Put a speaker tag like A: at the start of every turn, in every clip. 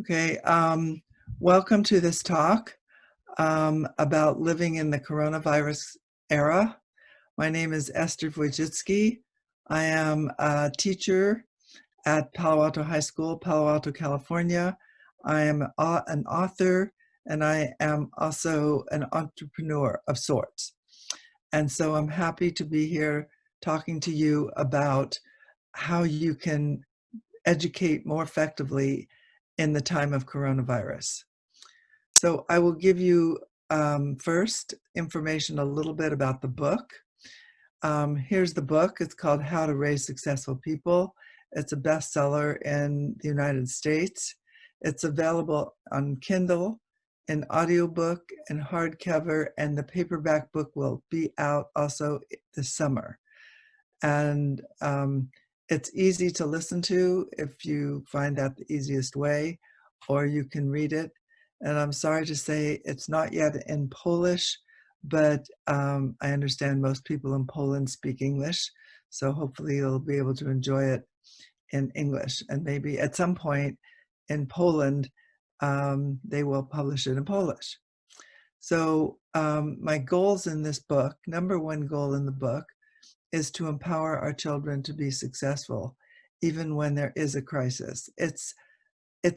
A: Okay, welcome to this talk about living in the coronavirus era. My name is Esther Wojcicki. I am a teacher at Palo Alto High School, Palo Alto, California. I am an author, and I am also an entrepreneur of sorts. And so I'm happy to be here talking to you about how you can educate more effectively in the time of coronavirus. So I will give you first information a little bit about the book. Here's the book. It's called How to Raise Successful People. It's a bestseller in the United States. It's available on Kindle, in audiobook, and hardcover, and the paperback book will be out also this summer. And it's easy to listen to if you find that the easiest way, or you can read it. And I'm sorry to say it's not yet in Polish, but I understand most people in Poland speak English. So hopefully you'll be able to enjoy it in English. And maybe at some point in Poland, they will publish it in Polish. So my goals in this book, number one goal in the book, is to empower our children to be successful, even when there is a crisis. It's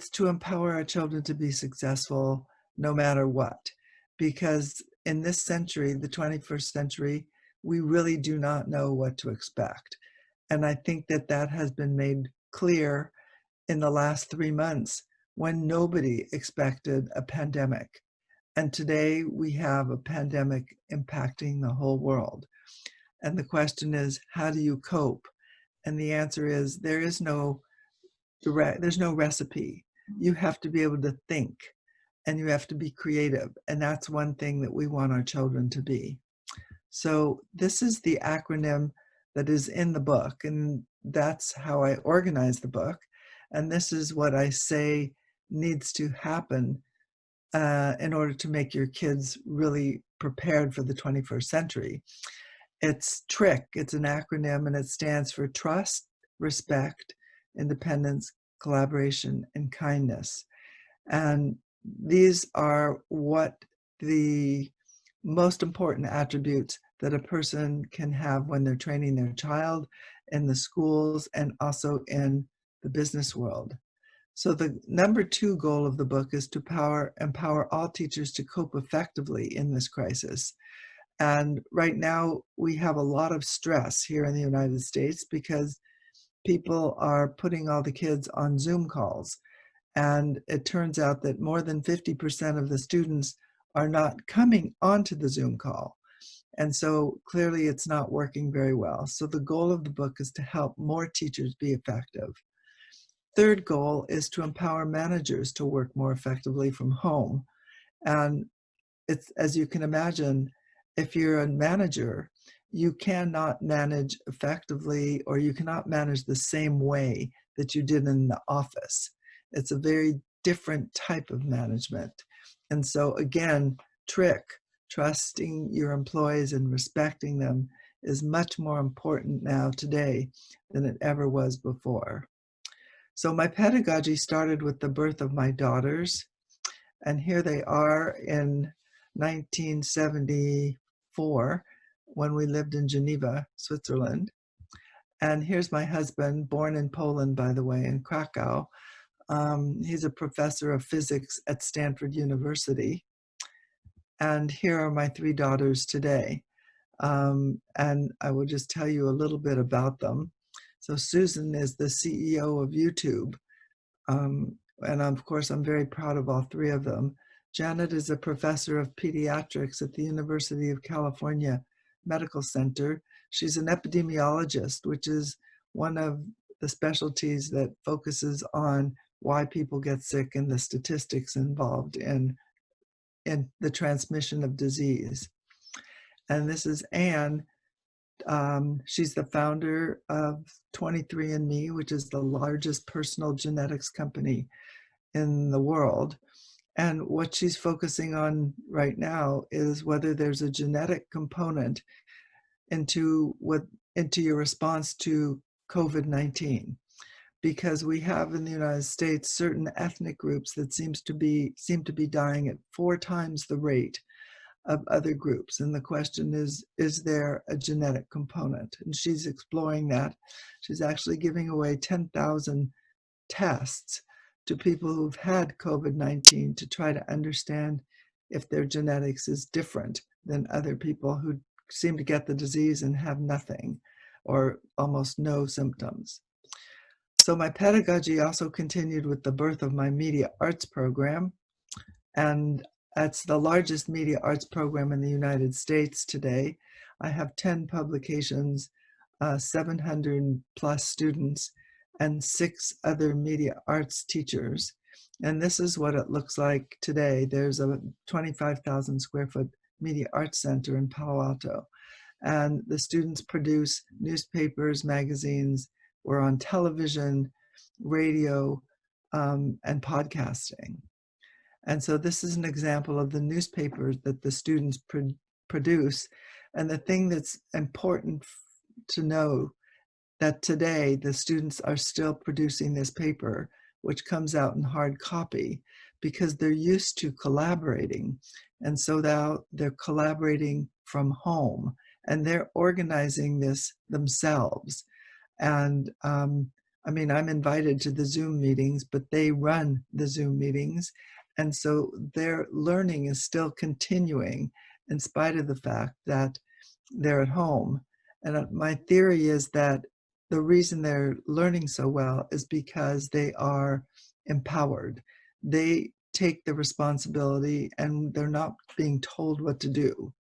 A: to empower our children to be successful no matter what, because in this century, the 21st century, we really do not know what to expect. And I think that that has been made clear in the last 3 months when nobody expected a pandemic. And today we have a pandemic impacting the whole world. And the question is, how do you cope? And the answer is, there's no recipe. You have to be able to think, and you have to be creative. And that's one thing that we want our children to be. So this is the acronym that is in the book, and that's how I organize the book. And this is what I say needs to happen in order to make your kids really prepared for the 21st century. It's TRIC, it's an acronym, and it stands for trust, respect, independence, collaboration, and kindness. And these are what the most important attributes that a person can have when they're training their child in the schools and also in the business world. So the number 2 goal of the book is to empower all teachers to cope effectively in this crisis. And right now we have a lot of stress here in the United States because people are putting all the kids on Zoom calls. And it turns out that more than 50% of the students are not coming onto the Zoom call. And so clearly it's not working very well. So the goal of the book is to help more teachers be effective. Third goal is to empower managers to work more effectively from home. And it's, as you can imagine, if you're a manager, you cannot manage effectively, or you cannot manage the same way that you did in the office. It's a very different type of management. And so again, TRIC, trusting your employees and respecting them, is much more important now today than it ever was before. So my pedagogy started with the birth of my daughters, and here they are in 1974 when we lived in Geneva, Switzerland. And here's my husband, born in Poland, by the way, in Krakow. He's a professor of physics at Stanford University. And here are my 3 daughters today. And I will just tell you a little bit about them. So Susan is the CEO of YouTube. And of course, I'm very proud of all 3 of them. Janet is a professor of pediatrics at the University of California Medical Center. She's an epidemiologist, which is one of the specialties that focuses on why people get sick and the statistics involved in the transmission of disease. And this is Anne. She's the founder of 23andMe, which is the largest personal genetics company in the world. And what she's focusing on right now is whether there's a genetic component into your response to COVID-19. because we have in the United States certain ethnic groups that seem to be dying at 4 times the rate of other groups. And the question is there a genetic component? And she's exploring that. She's actually giving away 10,000 tests to people who've had COVID-19 to try to understand if their genetics is different than other people who seem to get the disease and have nothing or almost no symptoms. So my pedagogy also continued with the birth of my media arts program, and that's the largest media arts program in the United States today. I have 10 publications, 700 plus students, and 6 other media arts teachers. And this is what it looks like today. There's a 25,000 square foot media arts center in Palo Alto. And the students produce newspapers, magazines, we're on television, radio, and podcasting. And so this is an example of the newspapers that the students produce. And the thing that's important to know that today the students are still producing this paper, which comes out in hard copy, because they're used to collaborating. And so now they're collaborating from home and they're organizing this themselves. And I mean, I'm invited to the Zoom meetings, but they run the Zoom meetings. And so their learning is still continuing in spite of the fact that they're at home. And my theory is that the reason they're learning so well is because they are empowered. They take the responsibility and they're not being told what to do.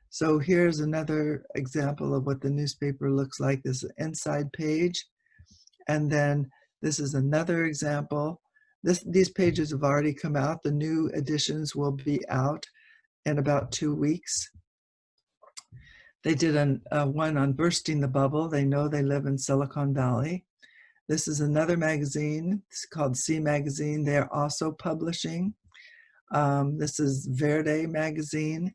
A: So here's another example of what the newspaper looks like. This inside page. And then this is another example. These pages have already come out. The new editions will be out in about 2 weeks. They did one on bursting the bubble. They know they live in Silicon Valley. This is another magazine. It's called C Magazine. They're also publishing. This is Verde magazine,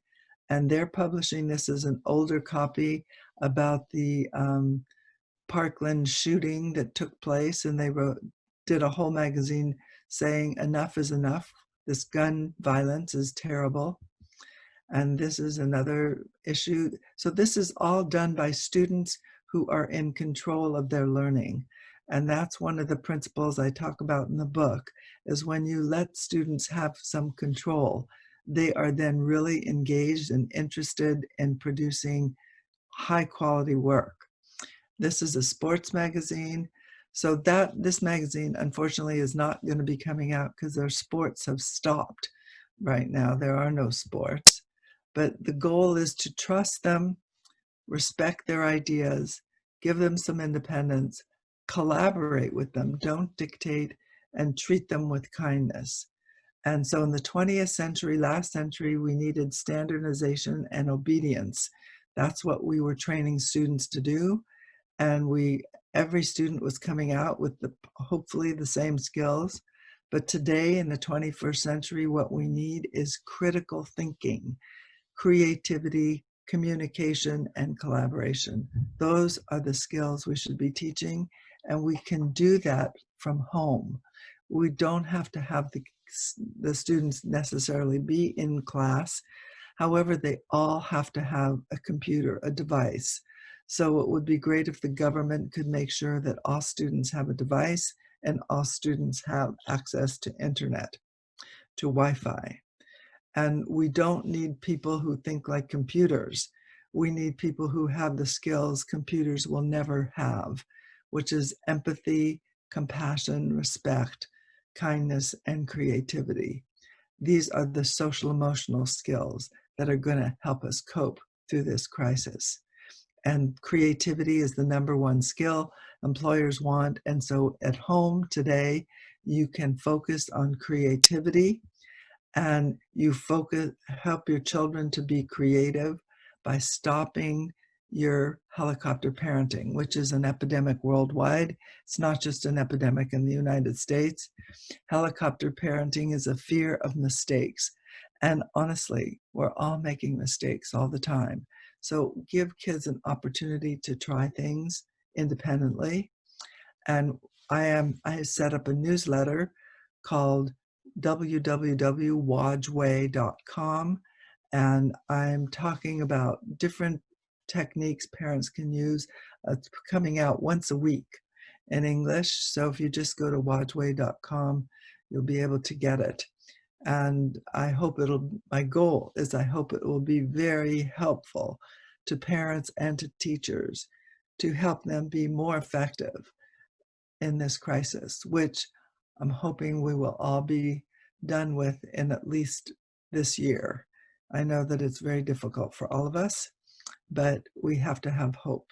A: and they're publishing this as an older copy about the Parkland shooting that took place, and they did a whole magazine saying enough is enough. This gun violence is terrible. And this is another issue. So this is all done by students who are in control of their learning. And that's one of the principles I talk about in the book, is when you let students have some control, they are then really engaged and interested in producing high quality work. This is a sports magazine. So this magazine, unfortunately, is not going to be coming out because their sports have stopped right now. There are no sports. But the goal is to trust them, respect their ideas, give them some independence, collaborate with them, don't dictate, and treat them with kindness. And so in the 20th century, last century, we needed standardization and obedience. That's what we were training students to do. And every student was coming out with hopefully the same skills. But today in the 21st century, what we need is critical thinking, creativity, communication, and collaboration. Those are the skills we should be teaching, and we can do that from home. We don't have to have the students necessarily be in class. However, they all have to have a computer, a device. So it would be great if the government could make sure that all students have a device and all students have access to internet, to Wi-Fi. And we don't need people who think like computers. We need people who have the skills computers will never have, which is empathy, compassion, respect, kindness, and creativity. These are the social emotional skills that are going to help us cope through this crisis. And creativity is the #1 skill employers want. And so at home today, you can focus on creativity, and you help your children to be creative by stopping your helicopter parenting, which is an epidemic worldwide. It's not just an epidemic in the United States. Helicopter parenting is a fear of mistakes. And honestly, we're all making mistakes all the time. So give kids an opportunity to try things independently. And I set up a newsletter called www.wojway.com, and I'm talking about different techniques parents can use. It's coming out once a week in English, so if you just go to wojway.com, you'll be able to get it. And my goal is I hope it will be very helpful to parents and to teachers to help them be more effective in this crisis, which I'm hoping we will all be done with in at least this year. I know that it's very difficult for all of us, but we have to have hope.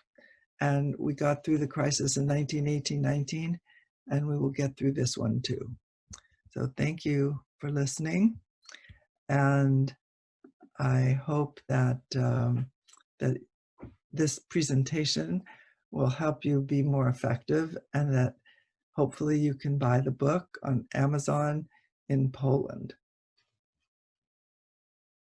A: And we got through the crisis in 1918-19, and we will get through this one too. So thank you for listening. And I hope that, that this presentation will help you be more effective, and that hopefully you can buy the book on Amazon in Poland.